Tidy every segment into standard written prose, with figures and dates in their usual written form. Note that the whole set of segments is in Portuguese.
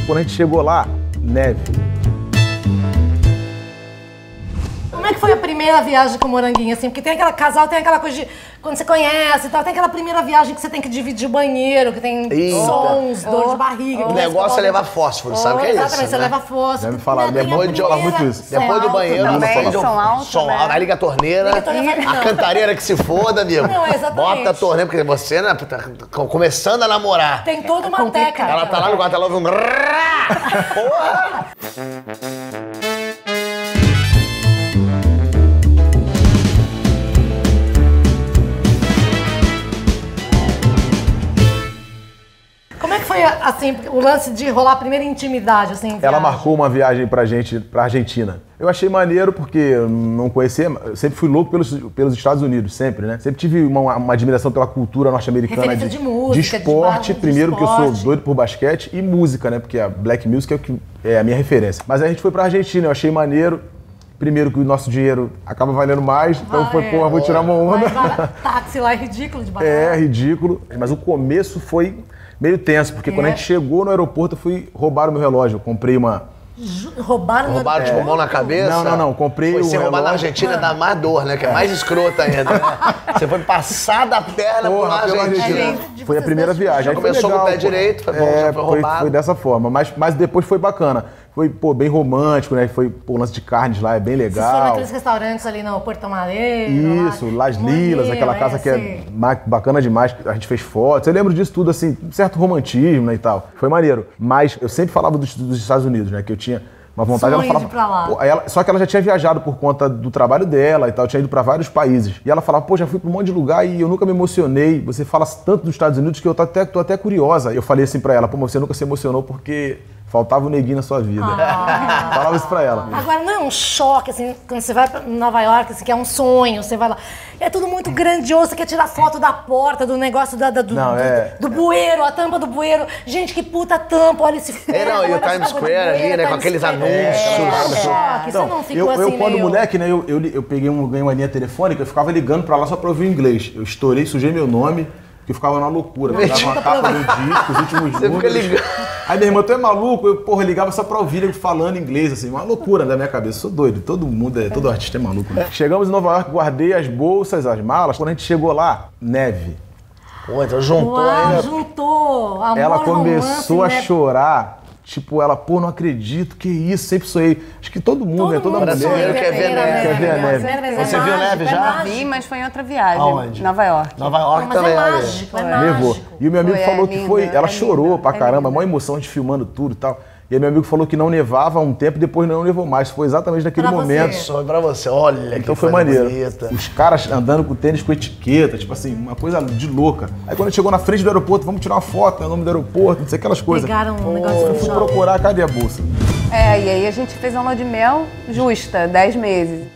Quando a gente chegou lá, neve. Como é que foi a primeira viagem com o Moranguinho, assim? Porque tem aquela casal, tem aquela coisa de... Quando você conhece e tal, tem aquela primeira viagem que você tem que dividir o banheiro, que tem sons, dor de barriga. O negócio é levar fósforo, sabe o que é isso? Exatamente, você leva fósforo. Já me falaram, depois de falar muito isso. Depois do banheiro, som alto, aí liga a torneira, a cantareira que se foda, amigo. Não, exatamente. Bota a torneira, porque você, né, tá começando a namorar. Tem toda uma técnica. Ela tá lá no quarto, ela ouve um... Porra! Como é que foi, assim, o lance de rolar a primeira intimidade, assim? Ela marcou uma viagem pra gente, pra Argentina. Eu achei maneiro porque eu não conhecia, eu sempre fui louco pelos Estados Unidos, sempre, né? Sempre tive uma admiração pela cultura norte-americana de música, de esporte, de primeiro esporte. que eu sou doido por basquete e música, né? Porque a black music é a minha referência. Mas a gente foi pra Argentina, eu achei maneiro. Primeiro que o nosso dinheiro acaba valendo mais, então foi, porra, vou tirar uma onda. Táxi lá é ridículo de barato. É, ridículo. Mas o começo foi meio tenso, porque quando a gente chegou no aeroporto, roubaram meu relógio. Eu comprei uma... Roubaram tipo, mão na cabeça? Não. Comprei o Você roubar na Argentina dá mais dor, né? Que é mais escrota ainda. Né? Você foi passar da perna por Argentina. Foi a primeira viagem. Já começou com o pé direito, foi bom, já foi roubado. Foi dessa forma, mas depois foi bacana. Foi, bem romântico, né? Foi, lance de carnes lá, é bem legal. Vocês foram naqueles restaurantes ali no Porto Madeiro? Isso, Las Lilas, aquela casa que é bacana demais. A gente fez fotos. Eu lembro disso tudo, assim, um certo romantismo, né, e tal. Foi maneiro. Mas eu sempre falava dos Estados Unidos, né? Que eu tinha uma vontade. Sonho ela falava, de ir pra lá. Só que ela já tinha viajado por conta do trabalho dela e tal, tinha ido pra vários países. E ela falava, já fui pra um monte de lugar e eu nunca me emocionei. Você fala tanto dos Estados Unidos que eu tô até curiosa. Eu falei assim pra ela, mas você nunca se emocionou porque faltava um neguinho na sua vida. Falava isso pra ela. Agora, não é um choque, assim, quando você vai pra Nova York, assim, que é um sonho, você vai lá. É tudo muito grandioso, você quer tirar foto da porta, do negócio do bueiro, a tampa do bueiro. Gente, que puta tampa, olha esse ferro. E o Times Square ali, né, com aqueles anúncios. Você não ficou assim, eu quando meio... moleque, né, eu ganhei uma linha telefônica, eu ficava ligando pra lá só pra ouvir inglês. Eu estourei, sujei meu nome, que eu ficava na loucura. Eu dava uma capa no disco, os últimos números. Fica ligando. Aí minha irmã, tu é maluco? Eu, ligava só pra ouvir ele falando inglês, assim, uma loucura da minha cabeça. Eu sou doido, todo artista é maluco. Né? Chegamos em Nova York, guardei as bolsas, as malas. Quando a gente chegou lá, neve. Pô, então juntou ainda. Juntou. Amor, ela começou romance, a chorar. Tipo, ela, não acredito, que isso, sempre sonhei. Acho que todo mundo, né? Toda mulher quer ver neve. Quer ver a neve. Você viu neve já? Vi, mas foi em outra viagem. Aonde? Nova York. Nova York também, é mágico, Levou. E o meu amigo falou que foi. Ela chorou pra caramba, linda. maior emoção, a gente filmando tudo e tal. E aí meu amigo falou que não nevava há um tempo e depois não nevou mais. Foi exatamente naquele momento. Só pra você, olha então que foi maneiro. Bonita. Os caras andando com tênis com etiqueta, tipo assim, uma coisa de louca. Aí quando a gente chegou na frente do aeroporto, vamos tirar uma foto, o nome do aeroporto, não sei aquelas coisas. Pegaram um negócio Eu no fui chão. procurar, cadê a bolsa? E aí a gente fez uma lua de mel justa, 10 meses.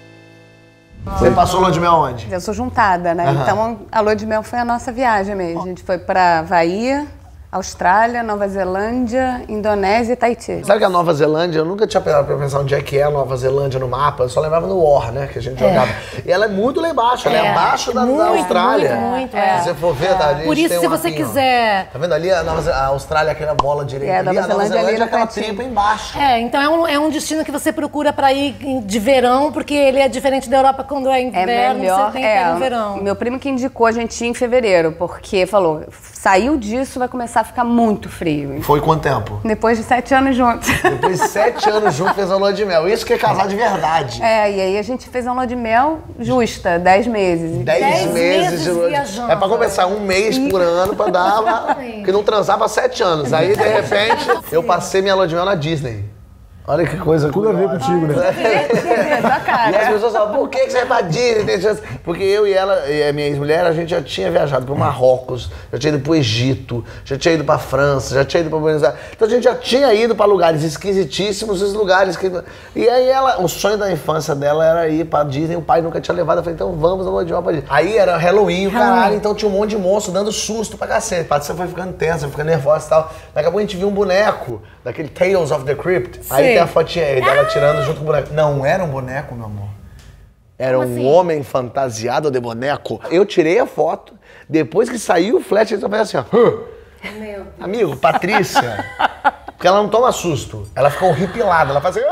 Você passou lua de mel onde? Eu sou juntada, né? Então a lua de mel foi a nossa viagem mesmo. A gente foi pra Havaí, Austrália, Nova Zelândia, Indonésia e Tahiti. Sabe que a Nova Zelândia, eu nunca tinha parado pra pensar onde é que é a Nova Zelândia no mapa, eu só lembrava no War, né, que a gente jogava. E ela é muito lá embaixo, ela é abaixo da Austrália. Muito. Se você for ver, tá ali. Por isso, se você quiser... Tá vendo ali a Austrália, aquela bola direita ali, a Nova Zelândia é aquela tripa embaixo. Então é um destino que você procura pra ir de verão, porque ele é diferente da Europa quando é inverno, você tem que ir no verão. Meu primo que indicou a gente ir em fevereiro, porque falou, saiu disso, vai começar a ficar muito frio. Foi quanto tempo? Depois de 7 anos juntos. Depois de 7 anos juntos fez a lua de mel. Isso que é casar de verdade. E aí a gente fez uma lua de mel justa, 10 meses. 10 meses de lua de mel. É pra começar um mês por ano pra dar... Porque não transava há 7 anos. Aí, de repente, eu passei minha lua de mel na Disney. Olha que coisa. Tudo a ver contigo, né? E as pessoas falam, por que você vai pra Disney? Tem chance? Porque eu e ela, e a minha ex-mulher, a gente já tinha viajado pro Marrocos, já tinha ido pro Egito, já tinha ido pra França, já tinha ido pra Buenos Aires. Então a gente já tinha ido pra lugares esquisitíssimos, os lugares que... E aí o sonho da infância dela era ir pra Disney, o pai nunca tinha levado. Eu falei, então vamos na lua de mel pra Disney. Aí era Halloween, o caralho, então tinha um monte de monstro dando susto pra cacete. A Patrícia foi ficando tensa, foi ficando nervosa e tal. Daqui a pouco a gente viu um boneco, daquele Tales of the Crypt. Aí tem a fotinha aí dela tirando junto com o boneco. Não era um boneco, meu amor. Era um homem fantasiado de boneco. Eu tirei a foto, depois que saiu o flash, ele só fez assim, ó. Meu Deus. Amigo, Patrícia, porque ela não toma susto. Ela fica horripilada, ela faz assim...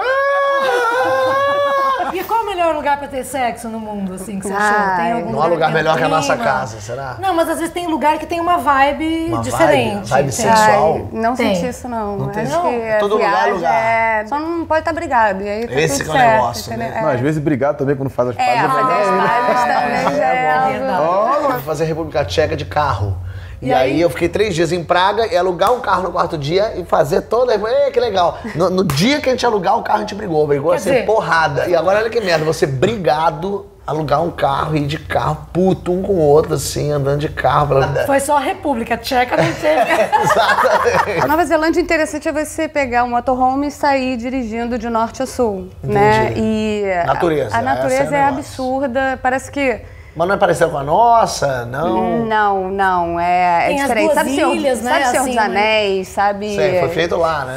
E qual é o melhor lugar pra ter sexo no mundo, assim, que você achou? Tem algum não há lugar melhor que a nossa clima? casa, será? Não, mas às vezes tem lugar que tem uma vibe diferente. Vibe sexual? Não senti isso, não. Não tem? Acho que Todo lugar é lugar. Só não pode estar brigado. E aí tá Esse tudo que é o certo, negócio, né? entendeu? Não, às vezes brigado também quando faz as pazes. Fazer as pazes também já é algo. Eu fui fazer República Tcheca de carro. E aí eu fiquei 3 dias em Praga e alugar um carro no 4º dia e fazer toda... Que legal. No dia que a gente alugar o carro, a gente brigou. Brigou assim, porrada. E agora olha que merda, você brigado, alugar um carro e ir de carro, puto, um com o outro, assim, andando de carro. Foi só a República Tcheca, não teve. Exatamente. A Nova Zelândia, interessante é você pegar um motorhome e sair dirigindo de norte a sul, né? E natureza. A natureza é negócio. absurda, parece que... Mas não é parecido com a nossa, não? Não, é Tem diferente. as duas ilhas, né? Sabe Senhor assim, dos Anéis, sabe? Sim, foi feito lá, né?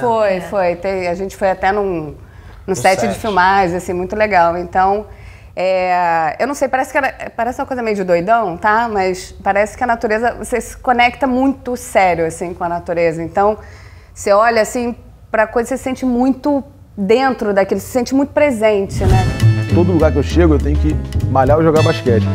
Foi. A gente foi até num set de filmagem, assim, muito legal. Então, eu não sei, parece uma coisa meio de doidão, tá? Mas parece que a natureza, você se conecta muito sério, assim, com a natureza. Então, você olha, assim, pra coisa, você se sente muito dentro daquilo, se sente muito presente, né? Todo lugar que eu chego, eu tenho que malhar ou jogar basquete.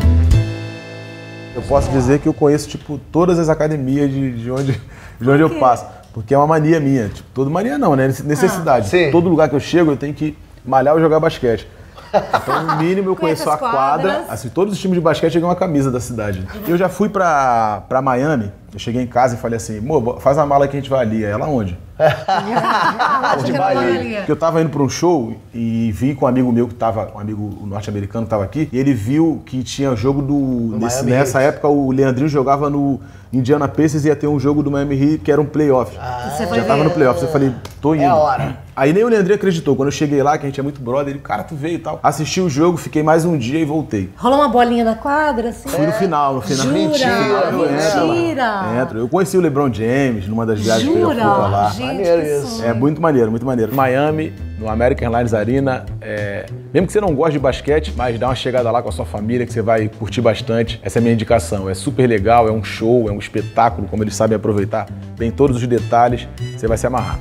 Eu posso dizer que eu conheço, tipo, todas as academias de onde eu passo. Porque é uma mania minha. Tipo, toda mania não, né? Necessidade. Sim. Todo lugar que eu chego, eu tenho que malhar ou jogar basquete. Então, no mínimo, eu conheço a quadra. Assim, todos os times de basquete chegam uma camisa da cidade. Eu já fui pra Miami, eu cheguei em casa e falei assim, amor, faz a mala que a gente vai ali. Aí ela onde? Onde vai ali? Porque eu tava indo pra um show e vi com um amigo meu que tava, um amigo norte-americano que tava aqui, e ele viu que tinha jogo nessa época o Leandrinho jogava no Indiana Pacers e ia ter um jogo do Miami Heat que era um playoff. Já tava no playoff, eu falei, tô indo. É a hora. Aí nem o Leandrinho acreditou. Quando eu cheguei lá, que a gente é muito brother, ele, cara, tu veio e tal. Assisti o jogo, fiquei mais um dia e voltei. Rolou uma bolinha na quadra, assim? Fui no final. Jura? Mentira. Entro. Eu conheci o LeBron James numa das viagens que eu fui pra lá. Gente, Maneiro isso. É muito maneiro, muito maneiro. Miami, no American Airlines Arena, mesmo que você não goste de basquete, mas dá uma chegada lá com a sua família que você vai curtir bastante. Essa é a minha indicação. É super legal, é um show, é um espetáculo, como eles sabem aproveitar bem todos os detalhes, você vai se amarrar.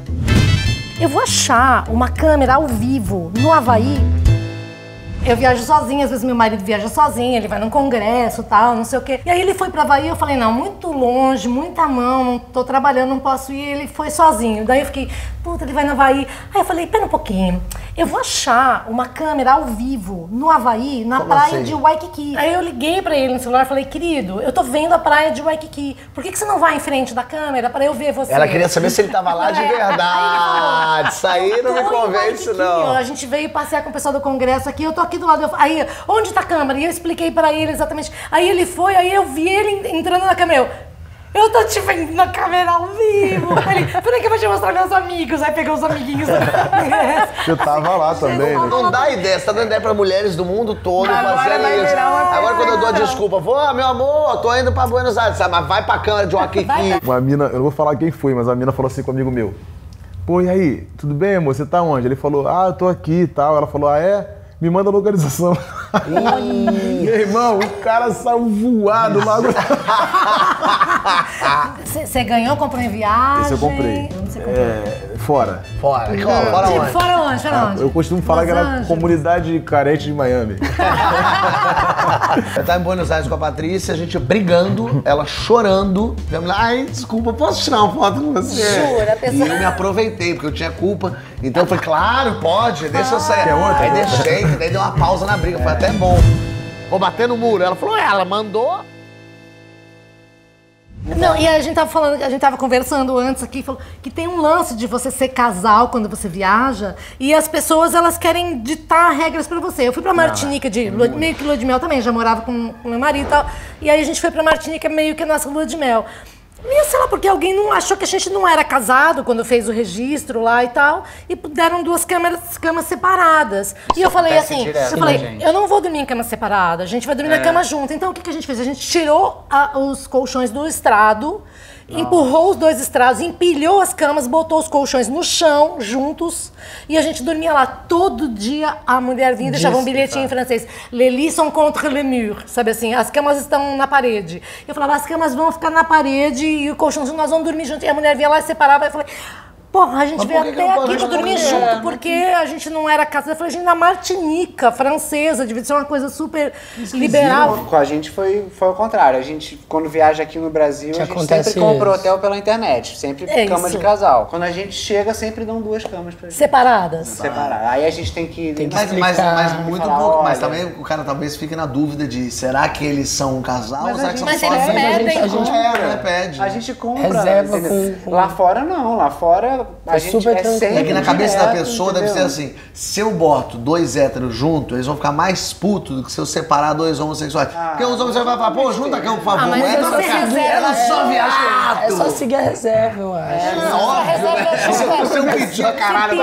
Eu vou achar uma câmera ao vivo no Havaí. Eu viajo sozinha, às vezes meu marido viaja sozinho, ele vai num congresso e tal, não sei o quê. E aí ele foi pra Havaí, eu falei, não, muito longe, muita mão, não tô trabalhando, não posso ir. Ele foi sozinho. Daí eu fiquei, puta, ele vai no Havaí. Aí eu falei, pera um pouquinho, eu vou achar uma câmera ao vivo no Havaí, na praia de Waikiki. Aí eu liguei pra ele no celular e falei, querido, eu tô vendo a praia de Waikiki, por que você não vai em frente da câmera pra eu ver você? Ela queria saber se ele tava lá de verdade. Isso aí não me convence, não. A gente veio passear com o pessoal do congresso aqui, eu tô aqui do lado. Aí, onde tá a câmera? E eu expliquei pra ele exatamente. Aí ele foi, aí eu vi ele entrando na câmera. Eu tô te vendo na câmera ao vivo. Ele, peraí que eu vou te mostrar meus amigos. Aí pegou os amiguinhos. Eu tava lá também. Não dá ideia, você tá dando ideia pra mulheres do mundo todo fazendo isso. Agora quando eu dou a desculpa, meu amor, tô indo pra Buenos Aires, sabe? Mas vai pra câmera de Waikiki. Uma mina, eu não vou falar quem foi, mas a mina falou assim com um amigo meu. Pô, e aí, tudo bem, amor? Você tá onde? Ele falou, eu tô aqui e tal. Ela falou, me manda a localização. Meu irmão, o cara saiu voado lá. Você ganhou, comprou em viagem? Esse eu comprei. Onde você comprou? Fora. Fora onde? Fora onde? Eu costumo falar que era comunidade carente de Miami. Eu tava em Buenos Aires com a Patrícia, a gente brigando, ela chorando. Ai, desculpa, posso tirar uma foto com você? Jura, pessoal. E eu me aproveitei, porque eu tinha culpa. Então eu falei, claro, pode, deixa eu sair. Aí deixei, que daí deu uma pausa na briga, foi até bom. Vou bater no muro. Ela falou, ela mandou. Não, e a gente tava falando, a gente tava conversando antes aqui, falou que tem um lance de você ser casal quando você viaja e as pessoas, elas querem ditar regras pra você. Eu fui pra Martinica meio que lua de mel também, já morava com meu marido e tal, e aí a gente foi pra Martinica meio que a nossa lua de mel. E sei lá, porque alguém não achou que a gente não era casado quando fez o registro lá e tal, e deram duas camas separadas. E eu falei assim, eu não vou dormir em cama separada, a gente vai dormir na cama junto. Então o que a gente fez? A gente tirou os colchões do estrado empurrou os 2 estrados, empilhou as camas, botou os colchões no chão, juntos, e a gente dormia lá. Todo dia a mulher vinha e deixava um bilhetinho em francês. Les lits sont contre le mur, sabe assim, as camas estão na parede. Eu falava, as camas vão ficar na parede e o colchão, nós vamos dormir juntos. E a mulher vinha lá e separava, e eu falei... Porra, a gente veio até aqui pra dormir junto, porque a gente não era casada. Eu falei, gente, na Martinica, francesa, devia ser uma coisa super liberal. Com a gente foi o contrário. A gente, quando viaja aqui no Brasil, a gente sempre compra hotel pela internet. Sempre cama de casal. Quando a gente chega, sempre dão 2 camas pra gente. Separadas? Separadas. Aí a gente tem que mas muito pouco. Mas também o cara talvez fique na dúvida de, será que eles são um casal? Ou será que são só amigos? A gente compra. Reserva lá fora não. Lá fora... A gente super tranquilo. É que na cabeça da pessoa deve ser assim, se eu boto 2 héteros juntos, eles vão ficar mais putos do que se eu separar 2 homossexuais. Porque os homossexuais vão falar, pô, junta aqui, por favor. Era só viado. É só seguir a reserva, eu acho. Se você não pedir a caralho,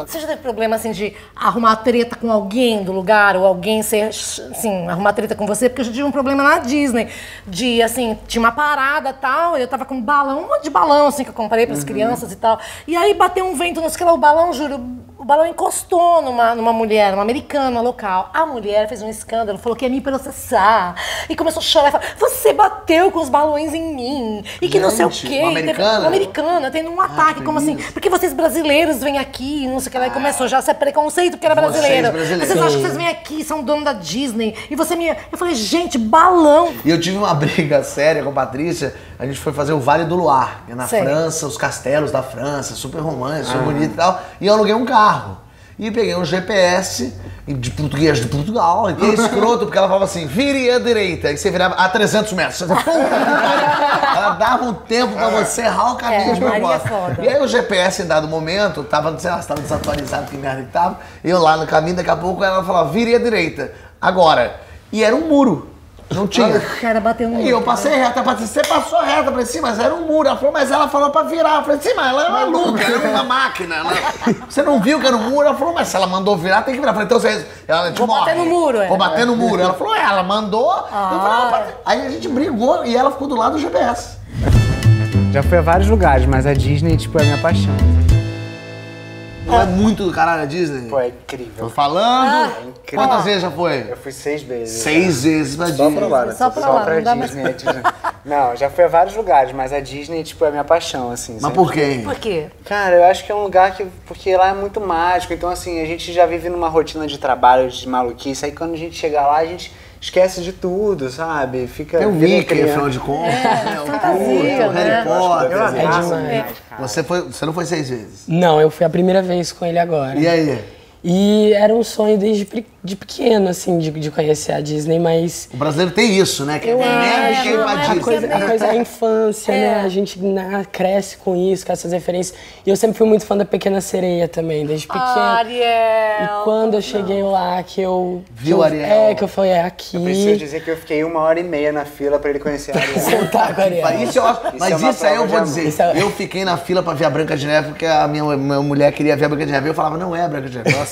você já teve problema assim de arrumar treta com alguém do lugar, ou alguém assim, arrumar treta com você? Porque eu já tive um problema na Disney, de assim, tinha uma parada e tal, eu tava com um monte de balão assim que eu comprei pras crianças e tal. E aí bateu um vento, não sei o que lá, o balão, juro, o balão encostou numa mulher, uma americana local. A mulher fez um escândalo, falou que ia me processar. E começou a chorar e falou, você bateu com os balões em mim. E que não sei o quê. Uma americana? Uma americana, tendo um ataque, como assim? Porque vocês brasileiros vêm aqui, não sei o que lá. E começou já a ser preconceito porque era brasileiro. Vocês acham que vocês vêm aqui, são dono da Disney. E você me... Eu falei, gente, balão. E eu tive uma briga séria com a Patrícia. A gente foi fazer o Vale do Loire, que é na França, os castelos da França, super romântico, super bonito e tal. E eu aluguei um carro. E peguei um GPS de português de Portugal. E que é escroto, porque ela falava assim, vire à direita. E você virava a 300 metros. Ela dava um tempo pra você errar o caminho de propósito. E aí o GPS, em dado momento, tava, sei lá, estava desatualizado, que merda que tava. Eu lá no caminho, daqui a pouco ela falava, vire à direita. Agora. E era um muro. Não tinha. O cara bateu no muro. E eu passei reta, você passou reta, eu falei, sim, mas era um muro. Ela falou, mas ela falou pra virar. Eu falei, sim, mas ela é maluca, ela é uma máquina. Você não viu que era um muro? Ela falou, mas se ela mandou virar, tem que virar. Eu falei, então você. Ela te Vou bater no muro, Vou bater no muro. Ela falou, ela mandou. Eu falei, aí a gente brigou e ela ficou do lado do GPS. Já fui a vários lugares, mas a Disney, tipo, é a minha paixão. Não é muito do caralho a Disney? Pô, é incrível. Tô falando. É incrível. Quantas vezes já foi? Eu fui 6 vezes. 6 vezes pra Disney. Só pra lá, né? Só pra Disney. Não, já fui a vários lugares, mas a Disney, tipo, é a minha paixão, assim. Mas por quê? Por quê? Cara, eu acho que é um lugar que... Porque lá é muito mágico, então, assim, a gente já vive numa rotina de trabalho, de maluquice, aí quando a gente chega lá, a gente esquece de tudo, sabe? Fica... Tem o Mickey, afinal de contas, né? Fantasia, o Harry Potter. demais. Você não foi 6 vezes? Não, eu fui a primeira vez com ele agora. E aí? E era um sonho desde pequeno, assim, de conhecer a Disney, mas... O brasileiro tem isso, né? Que é neve que ir pra Disney. A coisa é a infância, né? A gente cresce com isso, com essas referências. E eu sempre fui muito fã da Pequena Sereia também, desde pequeno. Ariel! E quando eu cheguei lá, que eu... Viu Ariel? Que eu falei, é aqui. Eu preciso dizer que eu fiquei 1h30 na fila pra ele conhecer a Ariel. Sentar com a Ariel. Isso eu acho, mas isso aí eu vou dizer. Eu fiquei na fila pra ver a Branca de Neve, porque a minha mulher queria ver a Branca de Neve. Eu falava, não é a Branca de Neve, é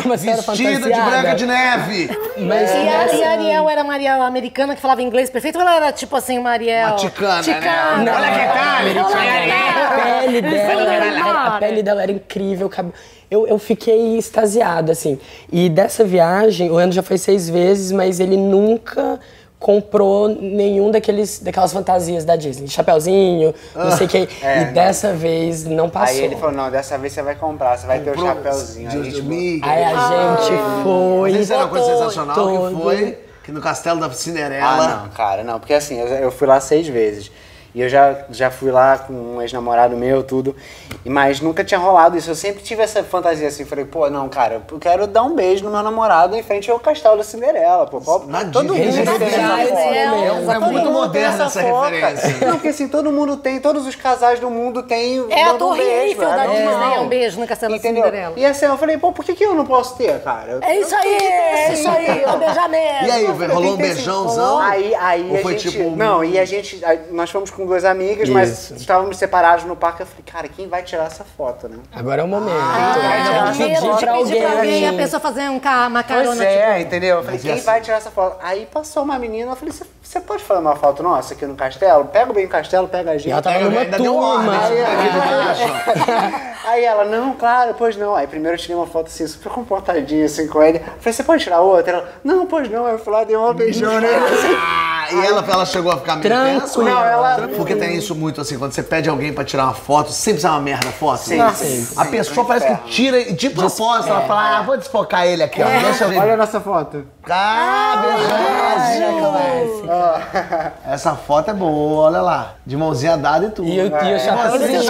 uma senhora vestida de Branca de Neve. Mas e a Ariel era uma Ariel americana que falava inglês perfeito ou ela era tipo assim uma Ariel... Uma ticana, né? Olha que tal! A pele dela era incrível, eu fiquei extasiado, assim. E dessa viagem, o Leandro já foi 6 vezes, mas ele nunca comprou nenhum daquelas fantasias da Disney. Chapeuzinho, não sei o que. E dessa vez não passou. Aí ele falou, não, dessa vez você vai comprar, você vai ter o chapeuzinho. Aí a gente foi... Mas isso era uma coisa sensacional que foi que no Castelo da Cinderela... Ah, não, cara, não. Porque assim, eu fui lá 6 vezes. E eu já fui lá com um ex-namorado meu, tudo. Mas nunca tinha rolado isso. Eu sempre tive essa fantasia assim. Falei, pô, não, cara, eu quero dar um beijo no meu namorado em frente ao Castelo da Cinderela. Pô, todo mundo tem essa foto. É muito moderna essa referência. Não, porque assim, todo mundo tem, todos os casais do mundo têm. É a Torre Eiffel da Disney, é um beijo no Castelo da Cinderela. E assim, eu falei, pô, por que eu não posso ter, cara? É isso aí, um beijamento. E aí, rolou um beijãozão? Aí ou a foi gente... tipo... Não, e a gente... Nós fomos com com duas amigas, mas estávamos separados no parque. Eu falei, cara, quem vai tirar essa foto, né? Agora é o momento. Pedir pra alguém, a pessoa fazer uma carona. Pois é, entendeu? Eu falei, quem vai tirar essa foto? Aí passou uma menina, eu falei, você pode fazer uma foto nossa aqui no castelo? Pega bem o castelo, pega a gente. Ela tava numa turma. Aí ela, não, claro, pois não. Aí primeiro eu tirei uma foto assim, super comportadinha, assim, com ele. Eu falei, você pode tirar outra? Ela, não, pois não. Aí eu fui lá, dei uma beijão nele, assim. E ela chegou a ficar meio tensa? Não, ela... Porque tem isso muito assim, quando você pede alguém pra tirar uma foto, sempre sai uma merda a foto. Sim, né? sim. A pessoa parece que tira e de propósito, ela fala, vou desfocar ele aqui, ó. Deixa eu ver. Olha a nossa foto. Essa foto é boa, olha lá. De mãozinha dada e tudo. E o chapéuzinho.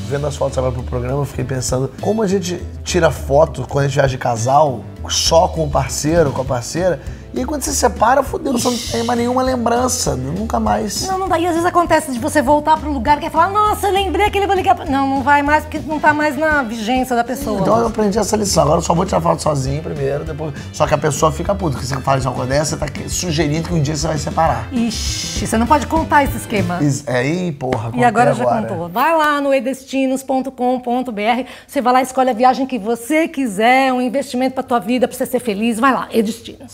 Vendo as fotos agora pro programa, eu fiquei pensando como a gente tira foto quando a gente viaja de casal, só com o parceiro, com a parceira, e aí quando você separa, fodeu, você não tem mais nenhuma lembrança, nunca mais. Não dá. E às vezes acontece de você voltar pro lugar que é falar, nossa, lembrei que ele vai ligar. Não vai mais, porque não tá mais na vigência da pessoa. Então eu aprendi essa lição. Agora eu só vou tirar foto sozinho primeiro, depois. Só que a pessoa fica puta, porque você fala de uma coisa dessa, você tá sugerindo que um dia você vai separar. Ixi, você não pode contar esse esquema. Porra, e agora já contou. Vai lá no edestinos.com.br, você vai lá, escolhe a viagem que você quiser, um investimento pra tua vida, pra você ser feliz. Vai lá, Edestinos.